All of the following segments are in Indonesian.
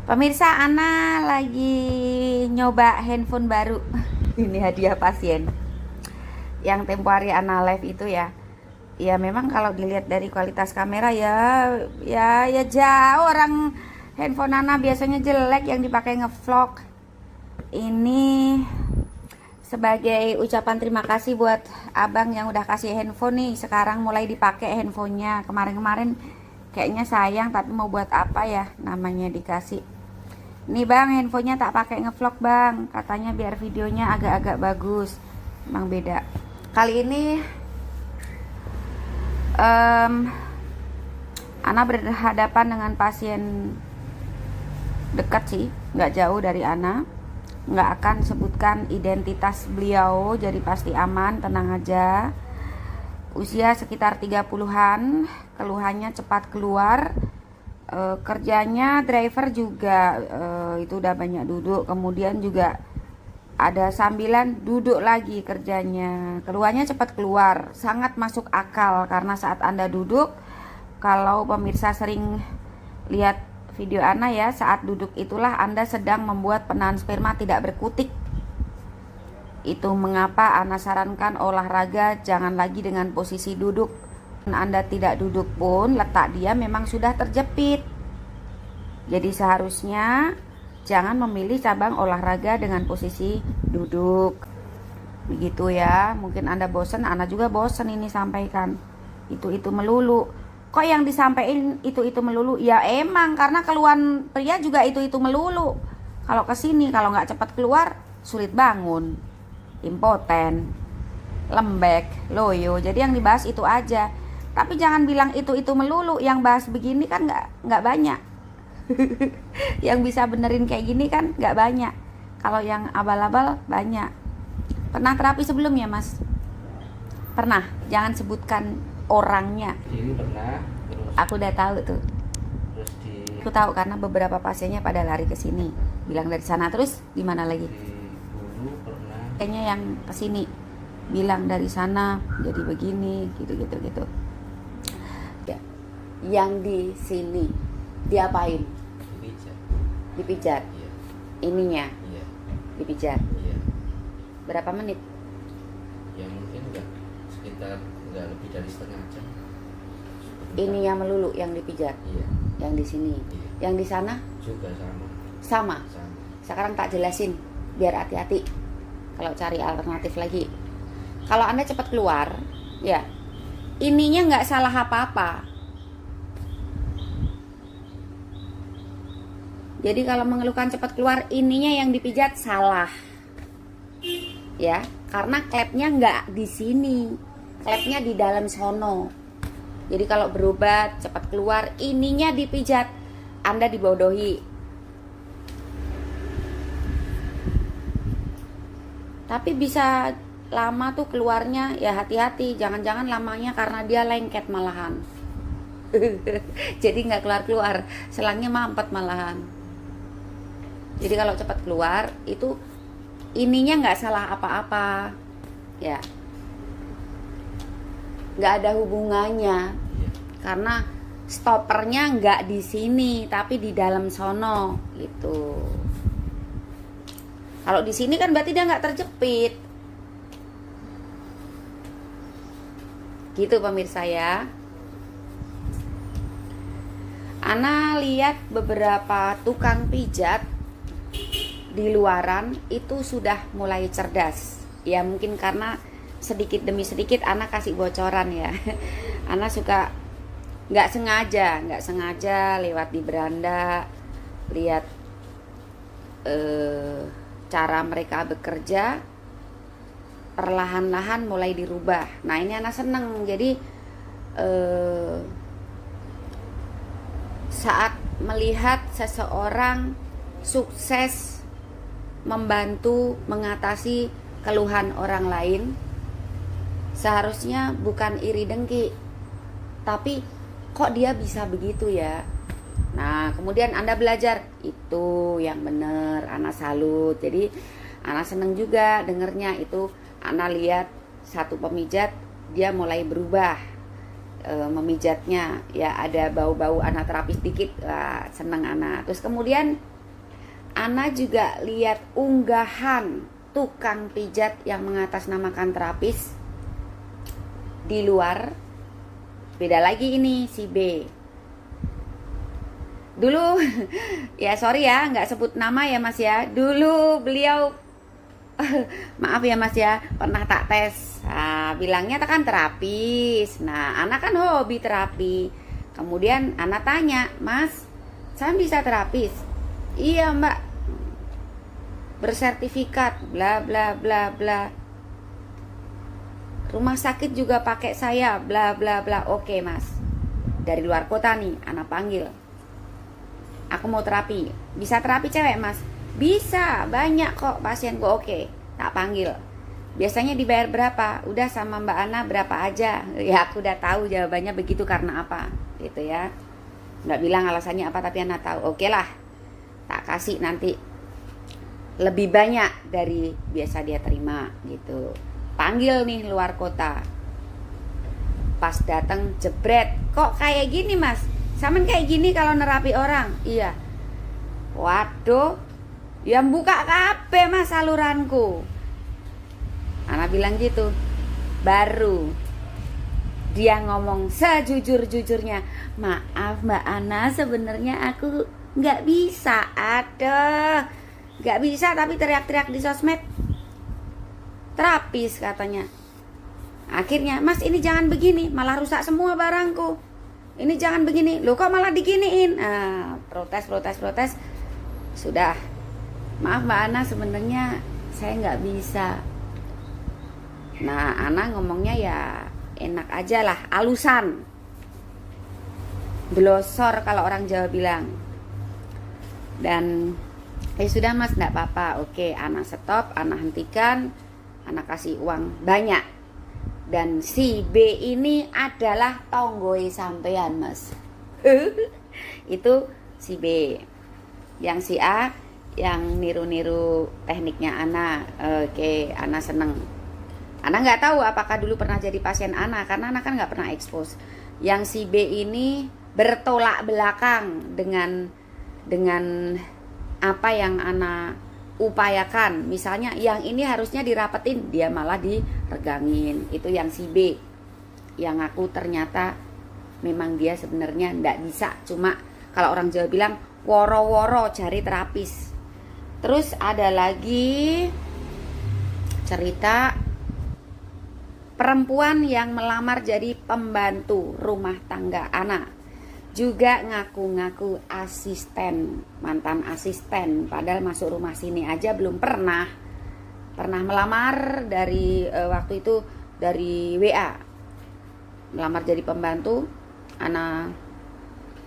Pemirsa, Ana lagi nyoba handphone baru. Ini hadiah pasien. Yang tempo hari Ana live itu ya. Ya memang kalau dilihat dari kualitas kamera ya jauh, orang handphone Ana biasanya jelek yang dipakai ngevlog. Ini sebagai ucapan terima kasih buat abang yang udah kasih handphone nih. Sekarang mulai dipakai handphonenya. Kemarin-kemarin kayaknya sayang, tapi mau buat apa ya, namanya dikasih. Nih bang, handphonenya tak pakai ngevlog bang, katanya biar videonya agak-agak bagus. Emang beda. Kali ini Ana berhadapan dengan pasien dekat sih, nggak jauh dari Ana. Nggak akan sebutkan identitas beliau, jadi pasti aman, tenang aja. Usia sekitar 30-an, keluhannya cepat keluar. Kerjanya driver juga, itu udah banyak duduk, kemudian juga ada sambilan duduk lagi kerjanya. Keluarnya cepat keluar, sangat masuk akal karena saat Anda duduk, kalau pemirsa sering lihat video Ana ya, saat duduk itulah Anda sedang membuat penahan sperma tidak berkutik. Itu mengapa Ana sarankan olahraga jangan lagi dengan posisi duduk. Anda tidak duduk pun, letak dia memang sudah terjepit. Jadi seharusnya jangan memilih cabang olahraga dengan posisi duduk. Begitu ya. Mungkin Anda bosan, Ana juga bosan ini sampaikan. Itu melulu. Kok yang disampaikan itu melulu? Ya emang karena keluhan pria juga itu melulu. Kalau kesini, kalau nggak cepat keluar, sulit bangun, impoten, lembek, loyo. Jadi yang dibahas itu aja. Tapi jangan bilang itu melulu. Yang bahas begini kan nggak banyak. Yang bisa benerin kayak gini kan nggak banyak. Kalau yang abal-abal banyak. Pernah terapi sebelumnya mas? Pernah. Jangan sebutkan orangnya. Ini pernah. Terus Aku udah tahu tuh. terus Aku tahu karena beberapa pasiennya pada lari ke sini. Bilang dari sana, terus di mana lagi? di dulu pernah. Kayaknya yang ke sini bilang dari sana jadi begini, gitu. Ya. Yang di sini diapain? Dipijat. Dipijat. Iya. Ininya Iya. dipijat. Iya. Berapa menit? Ya mungkin sekitar nggak lebih dari setengah jam. Ininya melulu yang dipijat. Iya. Yang di sini. Iya. Yang di sana Juga sama. sama. Sama. Sekarang tak jelasin biar hati-hati kalau cari alternatif lagi. Kalau Anda cepat keluar, ya ininya nggak salah apa-apa. Jadi kalau mengeluhkan cepat keluar, ininya yang dipijat salah. Ya, karena klepnya nggak di sini, klepnya di dalam sono. Jadi kalau berobat cepat keluar, ininya dipijat, Anda dibodohi. Tapi bisa lama tuh keluarnya, ya hati-hati, jangan-jangan lamanya karena dia lengket malahan. Jadi nggak keluar-keluar, selangnya mampet malahan. Jadi kalau cepat keluar itu ininya nggak salah apa-apa, ya, nggak ada hubungannya, Iya. karena stoppernya nggak di sini tapi di dalam sono gitu. Kalau di sini kan berarti dia nggak terjepit. Gitu pemirsa ya. Ana lihat beberapa tukang pijat di luaran itu sudah mulai cerdas. Ya mungkin karena sedikit demi sedikit Ana kasih bocoran ya. Ana suka nggak sengaja lewat di beranda lihat cara mereka bekerja, perlahan-lahan mulai dirubah. Nah ini Ana seneng. Jadi saat melihat seseorang sukses membantu mengatasi keluhan orang lain, seharusnya bukan iri dengki, tapi kok dia bisa begitu ya. Nah kemudian Anda belajar, itu yang bener, Ana salut. Jadi Ana seneng juga dengernya itu. Ana lihat satu pemijat dia mulai berubah, memijatnya ya ada bau-bau anak terapi sedikit. Wah, seneng Ana. Terus kemudian Ana juga lihat unggahan tukang pijat yang mengatasnamakan terapis di luar. Beda lagi ini si B. Dulu ya sorry ya nggak sebut nama ya Mas ya. Dulu beliau maaf ya Mas ya, pernah tak tes. Nah, bilangnya kan terapis. Nah, Ana kan hobi terapi. Kemudian Ana tanya, Mas, saya bisa terapis? Iya Mbak, bersertifikat, bla bla bla bla. Rumah sakit juga pakai saya, bla bla bla. Oke Mas, dari luar kota nih, Ana panggil. Aku mau terapi. Bisa terapi cewek Mas? Bisa, banyak kok pasienku. Oke, tak panggil. Biasanya dibayar berapa? Udah sama Mbak Ana berapa aja? Ya aku udah tahu jawabannya begitu karena apa, gitu ya. Nggak bilang alasannya apa tapi Ana tahu. Oke lah, tak kasih nanti lebih banyak dari biasa dia terima, gitu. Panggil nih luar kota. Pas datang jebret, kok kayak gini Mas? Saman kayak gini kalau nerapi orang? Iya. Waduh, yang buka kabeh Mas saluranku. Ana bilang gitu. Baru dia ngomong sejujur-jujurnya, maaf Mbak Ana, sebenarnya aku nggak bisa. Aduh, nggak bisa tapi teriak-teriak di sosmed. Terapis katanya. Akhirnya, Mas ini jangan begini, malah rusak semua barangku. Ini jangan begini, loh kok malah diginiin. Protes. Sudah, maaf Mbak Ana, sebenarnya saya nggak bisa. Nah, Ana ngomongnya ya enak aja lah, alusan, blosor kalau orang Jawa bilang. Dan sudah Mas, nggak apa-apa. Oke, Ana stop, Ana hentikan, Ana kasih uang banyak. Dan si B ini adalah tonggoe sampean Mas. Itu si B. Yang si A yang niru-niru tekniknya Ana. Oke, Ana seneng. Ana nggak tahu apakah dulu pernah jadi pasien Ana, karena Ana kan nggak pernah expose. Yang si B ini bertolak belakang dengan apa yang Ana upayakan. Misalnya yang ini harusnya dirapetin, dia malah diregangin. Itu yang si B. Yang aku ternyata memang dia sebenarnya nggak bisa. Cuma kalau orang Jawa bilang woro-woro jari terapis. Terus ada lagi cerita perempuan yang melamar jadi pembantu rumah tangga Ana. Juga ngaku-ngaku asisten, mantan asisten, padahal masuk rumah sini aja belum pernah melamar. Dari waktu itu dari WA melamar jadi pembantu. Ana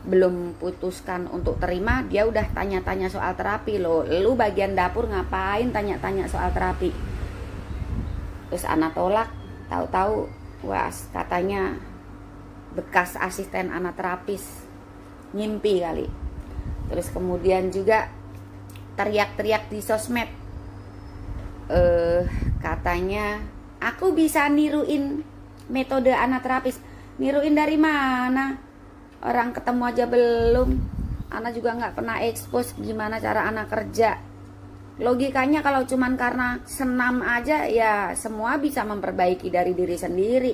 belum putuskan untuk terima, dia udah tanya-tanya soal terapi. Loh, lu bagian dapur ngapain tanya-tanya soal terapi? Terus Ana tolak. Tahu-tahu katanya bekas asisten Ana terapis, ngimpi kali. Terus kemudian juga teriak-teriak di sosmed, katanya aku bisa niruin metode Ana terapis. Niruin dari mana? Orang ketemu aja belum. Ana juga nggak pernah expose gimana cara Ana kerja. Logikanya kalau cuman karena senam aja ya semua bisa memperbaiki dari diri sendiri.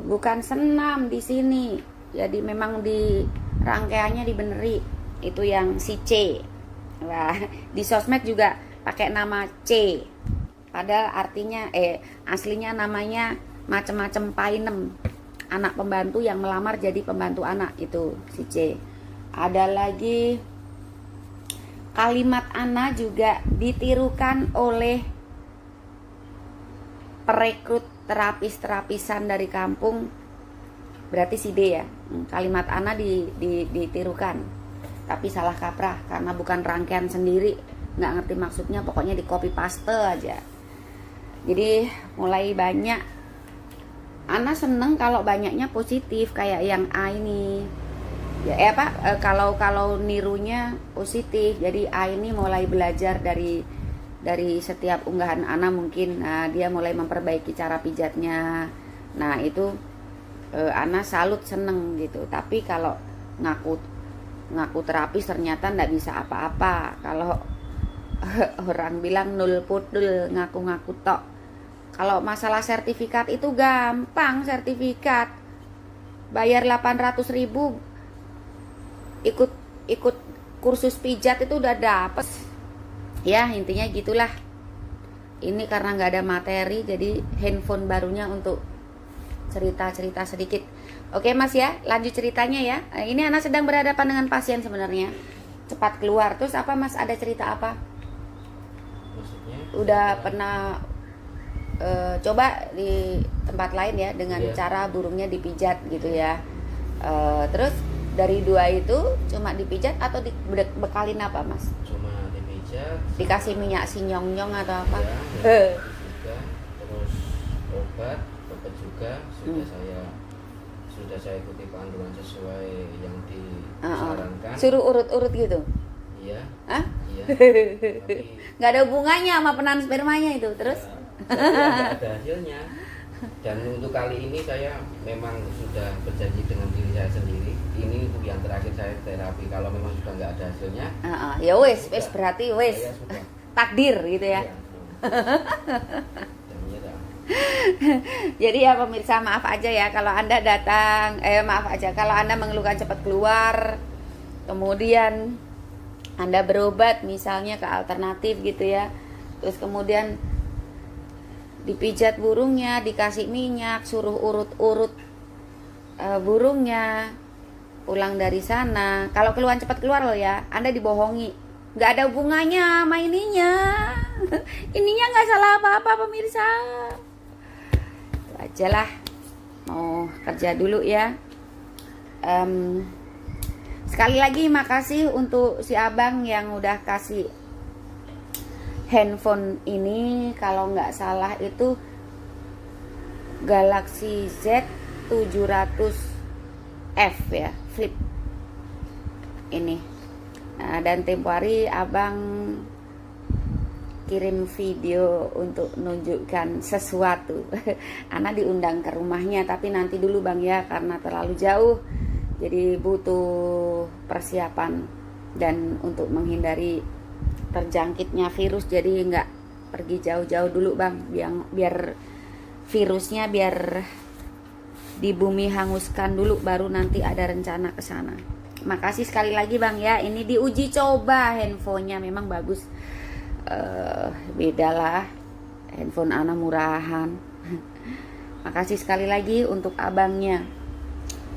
Bukan senam di sini. Jadi memang di rangkaiannya dibeneri. Itu yang si C. Wah, di sosmed juga pakai nama C. Padahal artinya aslinya namanya macem-macem painem. Anak pembantu yang melamar jadi pembantu anak, itu si C. Ada lagi kalimat Ana juga ditirukan oleh perekrut terapis-terapisan dari kampung. Berarti si D ya. Kalimat Ana ditirukan, tapi salah kaprah karena bukan rangkaian sendiri, nggak ngerti maksudnya, pokoknya di copy paste aja. Jadi mulai banyak. Ana seneng kalau banyaknya positif, kayak yang A ini. Ya kalau nirunya positif. Jadi A ini mulai belajar dari setiap unggahan Ana mungkin. Nah, dia mulai memperbaiki cara pijatnya. Nah, itu Ana salut, seneng gitu. Tapi kalau ngaku ngaku terapis ternyata nggak bisa apa-apa. Kalau orang bilang nul pudul, ngaku-ngaku tok. Kalau masalah sertifikat itu gampang. Sertifikat bayar 800.000, ikut kursus pijat itu udah dapet. Ya intinya gitulah. Ini karena nggak ada materi, jadi handphone barunya untuk cerita-cerita sedikit. Oke Mas ya, lanjut ceritanya ya. Ini Ana sedang berhadapan dengan pasien sebenarnya. Cepat keluar. Terus apa Mas, ada cerita apa? Maksudnya Udah pernah coba di tempat lain ya, dengan Iya. cara burungnya dipijat gitu ya. Terus dari 2 itu cuma dipijat atau dibekalin apa Mas? cuma dipijat, Dikasih minyak sinyong-nyong atau apa? ya, juga, terus obat juga sudah saya ikuti panduan sesuai yang disarankan. Suruh urut-urut gitu? Iya. Hah? Iya. Tapi Nggak ada hubungannya sama penahan spermanya itu. Terus? ya, ada hasilnya. Dan untuk kali ini saya memang sudah berjanji dengan diri saya sendiri. Ini untuk yang terakhir saya terapi. Kalau memang sudah nggak ada hasilnya, Ya wes berarti wes saya sudah. takdir gitu ya. Iya, dan menyerah. Jadi ya pemirsa, maaf aja ya kalau Anda datang, maaf aja kalau Anda mengeluhkan cepat keluar, kemudian Anda berobat misalnya ke alternatif gitu ya, terus kemudian dipijat burungnya, dikasih minyak, suruh urut-urut burungnya, pulang dari sana, kalau keluhan cepat keluar loh ya, Anda dibohongi, nggak ada hubungannya sama ininya. Ininya nggak salah apa-apa pemirsa. Itu aja lah, mau kerja dulu ya. Sekali lagi makasih untuk si abang yang udah kasih handphone ini. Kalau nggak salah itu Galaxy Z 700F ya, flip ini. Nah, dan tempo hari abang kirim video untuk menunjukkan sesuatu. Ana diundang ke rumahnya, tapi nanti dulu bang ya, karena terlalu jauh, jadi butuh persiapan, dan untuk menghindari terjangkitnya virus, jadi nggak pergi jauh-jauh dulu bang, biar virusnya biar di bumi hanguskan dulu, baru nanti ada rencana ke sana. Makasih sekali lagi bang ya, ini diuji coba handphonenya, memang bagus. Beda lah, handphone Ana murahan. Makasih sekali lagi untuk abangnya.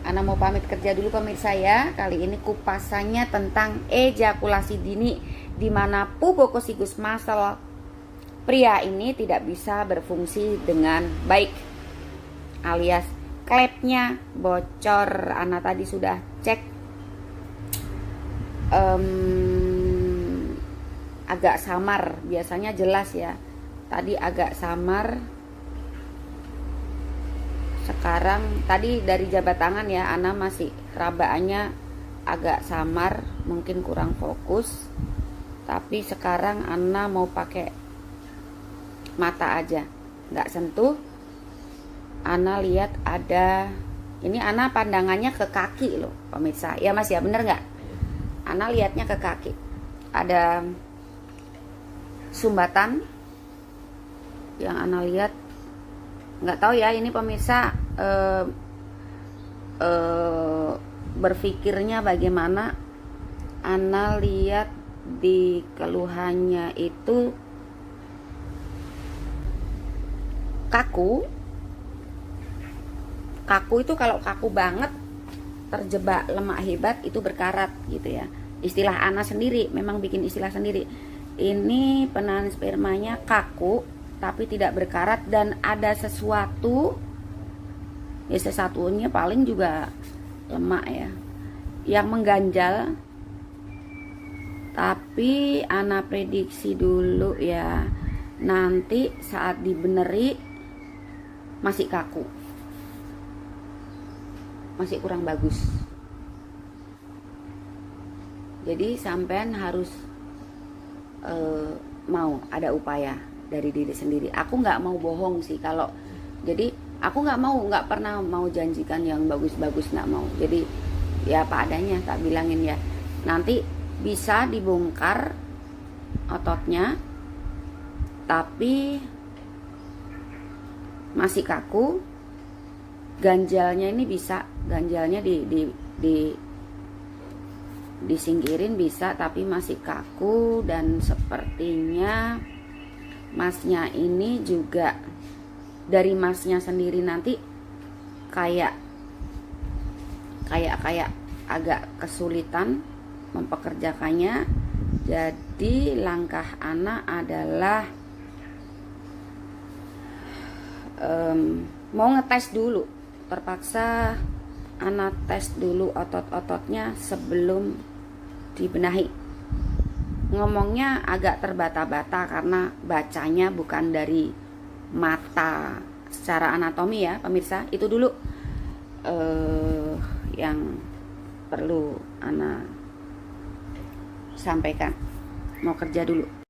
Ana mau pamit kerja dulu pemirsa ya. Kali ini kupasannya tentang ejakulasi dini, di mana pubokosigus muscle pria ini tidak bisa berfungsi dengan baik, alias klepnya bocor. Ana tadi sudah cek, agak samar, biasanya jelas ya, tadi agak samar. Sekarang tadi dari jabat tangan ya, Ana masih rabaannya agak samar, mungkin kurang fokus. Tapi sekarang Ana mau pakai mata aja, nggak sentuh. Ana lihat ada, ini Ana pandangannya ke kaki loh pemirsa, ya mas ya, bener nggak? Ana lihatnya ke kaki, ada sumbatan yang Ana lihat. Nggak tahu ya ini pemirsa berpikirnya bagaimana. Ana lihat di keluhannya itu kaku itu, kalau kaku banget, terjebak lemak hebat, itu berkarat gitu ya. Istilah Ana sendiri, memang bikin istilah sendiri. Ini penahan spermanya kaku tapi tidak berkarat, dan ada sesuatu ya, sesuatunya paling juga lemak ya, yang mengganjal. Tapi Ana prediksi dulu ya, nanti saat dibeneri masih kaku, masih kurang bagus. Jadi sampean harus mau ada upaya dari diri sendiri. Aku nggak mau bohong sih kalau, jadi aku nggak pernah mau janjikan yang bagus-bagus, nggak mau. Jadi ya apa adanya, tak bilangin ya. nanti bisa dibongkar ototnya tapi masih kaku. Ganjalnya ini bisa, ganjalnya disingkirin bisa, tapi masih kaku. Dan sepertinya masnya ini juga, dari masnya sendiri nanti kayak agak kesulitan mempekerjakannya. Jadi langkah Ana adalah mau ngetes dulu, terpaksa Ana tes dulu otot-ototnya sebelum dibenahi. Ngomongnya agak terbata-bata karena bacanya bukan dari mata secara anatomi ya pemirsa. Itu dulu yang perlu Ana sampaikan. Mau kerja dulu.